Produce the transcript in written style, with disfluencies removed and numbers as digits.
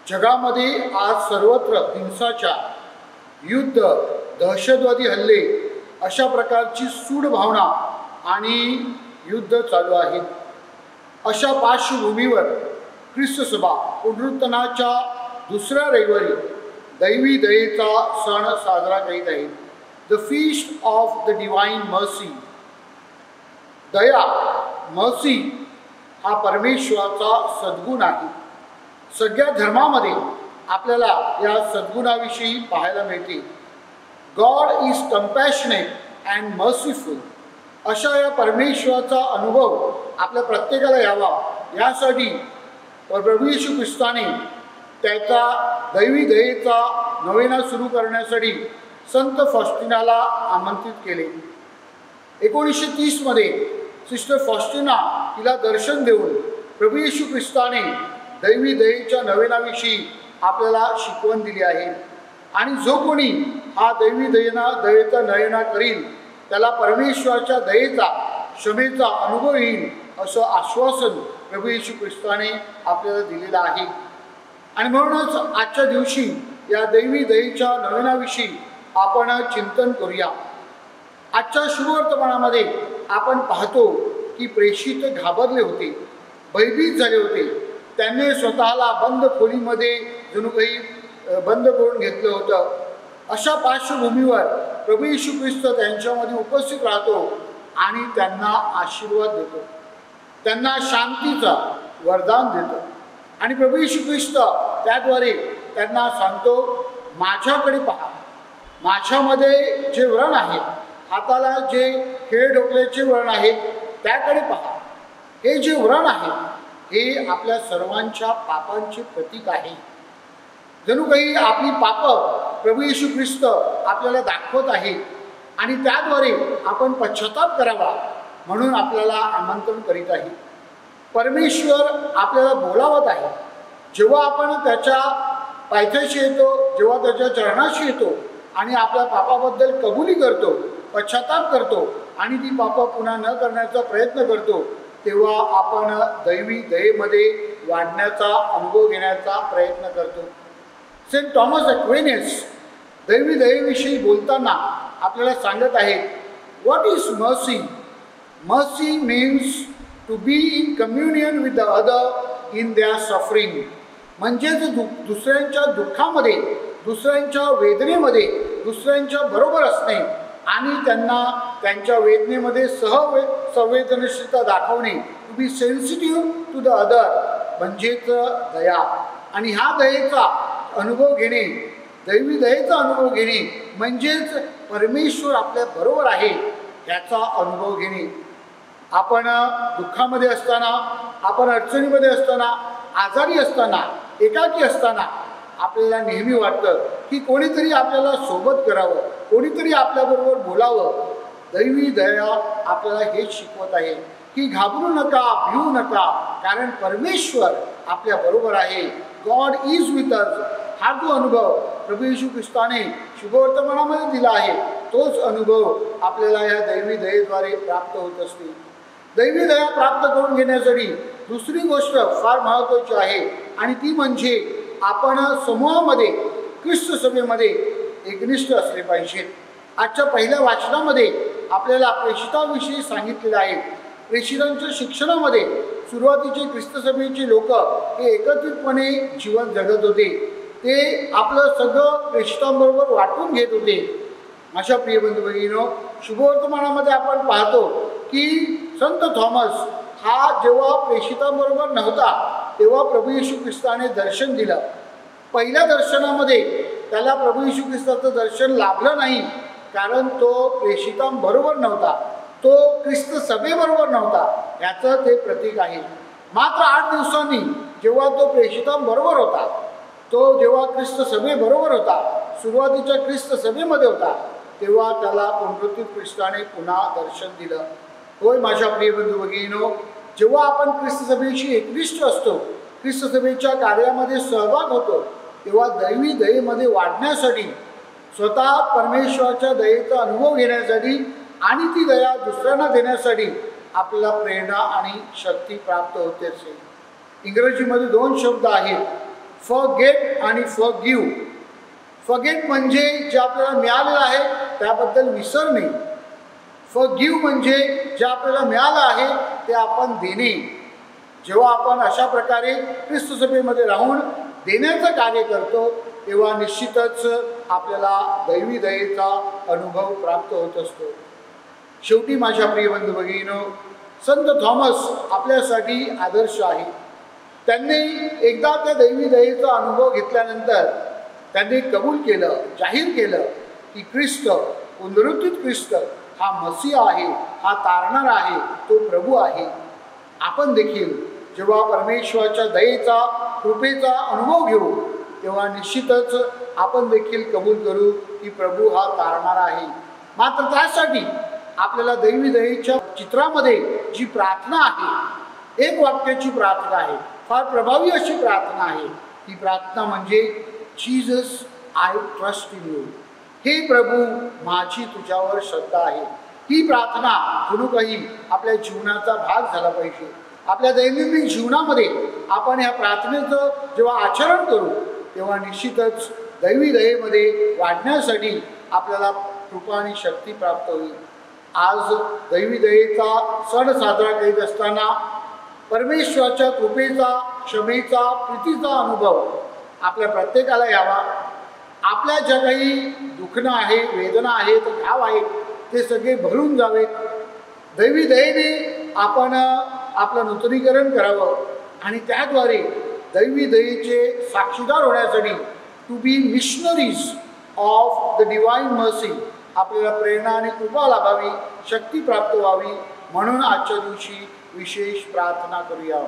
जगामध्ये आज सर्वत्र हिंसाचार, युद्ध, दहशतवादी हल्ले अशा प्रकारची सूड भावना आणि युद्ध चालू आहेत. अशा पार्श्वभूमीवर ख्रिस्त सभा पुनरुत्थानाच्या दुसऱ्या रविवारी दैवी दयेचा सण साजरा करीत आहे. The feast of the divine mercy. Daya, mercy हा परमेश्वराचा सद्गुण आहे. सगळ्या धर्मामध्ये आपल्याला या सद्गुणाविषयी पाहायला मिळते. God is compassionate and merciful. अशा या परमेश्वराचा अनुभव आपल्या प्रत्येकाला यावा यासाठी प्रभू येशू ख्रिस्ताने त्याचा दैवी दयेचा नवेना सुरू करण्यासाठी संत फॉस्टिनाला आमंत्रित केले. 1930 मध्ये सिस्टर फॉस्टिना तिला दर्शन देऊन प्रभू येशू ख्रिस्ताने दैवी दयेच्या नवेनाविषयी आपल्याला शिकवण दिली आहे. आणि जो कोणी हा दैवी दयेचा नयना करील त्याला परमेश्वराच्या दयेचा, क्षमेचा अनुभव येईल असं आश्वासन प्रभू येशू ख्रिस्ताने आपल्याला दिलेलं आहे. आणि म्हणूनच आजच्या दिवशी या दैवी दयेच्या नवेनाविषयी आपण चिंतन करूया. आजच्या शुभवर्तमानामध्ये आपण पाहतो की प्रेषित घाबरले होते, भयभीत झाले होते. त्यांनी स्वतःला बंद खोलीमध्ये जणू काही बंद करून घेतलं होतं. अशा पार्श्वभूमीवर प्रभू येशू ख्रिस्त त्यांच्यामध्ये उपस्थित राहतो आणि त्यांना आशीर्वाद देतो, त्यांना शांतीचा वरदान देतो. आणि प्रभू येशू ख्रिस्त त्याद्वारे त्यांना सांगतो, माझ्याकडे पहा, माझ्यामध्ये जे व्रण आहे, हाताला जे खेळ ढोकल्याचे व्रण आहे त्याकडे पहा. हे जे व्रण आहे हे आपल्या सर्वांच्या पापांचे प्रतीक आहे. जणू काही आपली पाप प्रभू येशू ख्रिस्त आपल्याला दाखवत आहे आणि त्याद्वारे आपण पश्चाताप करावा म्हणून आपल्याला आमंत्रण करीत आहे. परमेश्वर आपल्याला बोलावत आहे. जेव्हा आपण त्याच्या पायथ्याशी येतो, जेव्हा त्याच्या चरणाशी येतो आणि आपल्या पापाबद्दल कबुली करतो, पश्चाताप करतो आणि ती पापं पुन्हा न करण्याचा प्रयत्न करतो, तेव्हा आपण दैवी दयेमध्ये वाढण्याचा अनुभव घेण्याचा प्रयत्न करतो. सेंट थॉमस ॲक्विनिस दैवी दयेविषयी बोलताना आपल्याला सांगत आहेत, what is mercy? Mercy means to be in communion with the other in their suffering. म्हणजेच दुसऱ्यांच्या दुःखामध्ये, दुसऱ्यांच्या वेदनेमध्ये दुसऱ्यांच्या बरोबर असणे आणि त्यांना त्यांच्या वेदनेमध्ये संवेदनशीलता दाखवणे. To be sensitive to the other म्हणजेच दया. आणि ह्या दयेचा अनुभव घेणे, दैवी दयेचा अनुभव घेणे म्हणजेच परमेश्वर आपल्या बरोबर आहे याचा अनुभव घेणे. आपण दुःखामध्ये असताना, आपण अडचणीमध्ये असताना, आजारी असताना, एकाकी असताना आपल्याला नेहमी वाटतं की कोणीतरी आपल्याला सोबत करावं, कोणीतरी आपल्याबरोबर बोलावं. दैवी दया आपल्याला हेच शिकवत आहे की घाबरू नका, भिवू नका, कारण परमेश्वर आपल्या बरोबर आहे. God is with us. हा जो अनुभव प्रभू येशू ख्रिस्ताने शुभवर्तमानामध्ये दिला आहे तोच अनुभव आपल्याला या दैवी दयेद्वारे प्राप्त होत असते. दैवी दया प्राप्त करून घेण्यासाठी दुसरी गोष्ट फार महत्त्वाची आहे आणि ती म्हणजे आपण समूहामध्ये, ख्रिस्त सभेमध्ये एकनिष्ठ असले पाहिजे. आजच्या पहिल्या वाचनामध्ये आपल्याला प्रेषितांविषयी सांगितलेलं आहे. प्रेषितांच्या शिक्षणामध्ये सुरुवातीचे ख्रिस्त सभेचे लोक हे एकत्रितपणे जीवन जगत होते. ते आपलं सगळं प्रेषितांबरोबर वाटून घेत होते. अशा प्रिय बंधू भगिनींनो, शुभवर्तमानामध्ये आपण पाहतो की संत थॉमस हा जेव्हा प्रेषितांबरोबर नव्हता तेव्हा प्रभू येशू ख्रिस्ताने दर्शन दिलं. पहिल्या दर्शनामध्ये त्याला प्रभू येशू ख्रिस्ताचं दर्शन लाभलं नाही, कारण तो प्रेषितांबरोबर नव्हता, तो ख्रिस्त सभेबरोबर नव्हता. याचं ते प्रतीक आहे. मात्र 8 दिवसांनी जेव्हा तो प्रेषितांबरोबर होता, तो जेव्हा ख्रिस्त सभेबरोबर होता, सुरुवातीच्या ख्रिस्त सभेमध्ये होता, तेव्हा त्याला पुनरुत्थित ख्रिस्ताने पुन्हा दर्शन दिलं. होय माझ्या प्रिय बंधू भगिनींनो, जेव्हा आपण ख्रिस्त सभेशी एकनिष्ठ असतो, ख्रिस्त सभेच्या कार्यामध्ये सहभाग होतो, तेव्हा दैवी दयेमध्ये वाढण्यासाठी, स्वतः परमेश्वराच्या दयेचा अनुभव घेण्यासाठी आणि ती दया दुसऱ्यांना देण्यासाठी आपल्याला प्रेरणा आणि शक्ती प्राप्त होते. इंग्रजीमध्ये 2 शब्द आहेत, फॉरगेट आणि फॉरगिव्ह. फॉरगेट म्हणजे जे आपल्याला मिळालेलं आहे त्याबद्दल विसरणे. फॉरगिव्ह म्हणजे जे आपल्याला मिळालं आहे ते आपण देणे. जेव्हा आपण अशा प्रकारे ख्रिस्त सभेमध्ये राहून देण्याचं कार्य करतो तेव्हा निश्चितच आपल्याला दैवी दयेचा अनुभव प्राप्त होत असतो. शेवटी माझ्या प्रिय बंधू भगिनीनो, संत थॉमस आपल्यासाठी आदर्श आहे. त्यांनी एकदा त्या दैवी दयेचा अनुभव घेतल्यानंतर त्यांनी कबूल केलं, जाहीर केलं की ख्रिस्त, पुनरुत्थित ख्रिस्त हा मसीह आहे, हा तारणार आहे, तो प्रभू आहे. आपण देखील जेव्हा परमेश्वराच्या दयेचा, कृपेचा अनुभव घेऊ तेव्हा निश्चितच आपण देखील कबूल करू की प्रभू हा तारणार आहे. मात्र त्यासाठी आपल्याला दैवी दयेच्या चित्रामध्ये जी प्रार्थना आहे, एक वाक्याची प्रार्थना आहे, फार प्रभावी अशी प्रार्थना आहे. ती प्रार्थना म्हणजे Jesus I trust in you. हे प्रभू, माझी तुझ्यावर श्रद्धा आहे. ही प्रार्थना जणू आपल्या जीवनाचा भाग झाला पाहिजे. आपल्या दैनंदिन जीवनामध्ये आपण ह्या प्रार्थनेचं जेव्हा आचरण करू तेव्हा निश्चितच दैवी दयेमध्ये वाढण्यासाठी आपल्याला कृपा आणि शक्ती प्राप्त होईल. आज दैवी दयेचा सण साजरा करीत असताना परमेश्वराच्या कृपेचा, क्षमेचा, प्रीतीचा अनुभव आपल्या प्रत्येकाला यावा. आपल्या ज्या काही दुखणं आहे, वेदना आहेत, घाव आहेत, ते सगळे भरून जावेत. दैवी दयेने आपण आपलं नूतनीकरण करावं आणि त्याद्वारे दैवी दयेचे साक्षीदार होण्यासाठी to be missionaries of the divine mercy आपल्याला प्रेरणा आणि कृपा लाभावी, शक्ती प्राप्त व्हावी. म्हणून आजच्या दिवशी विशेष प्रार्थना करूया.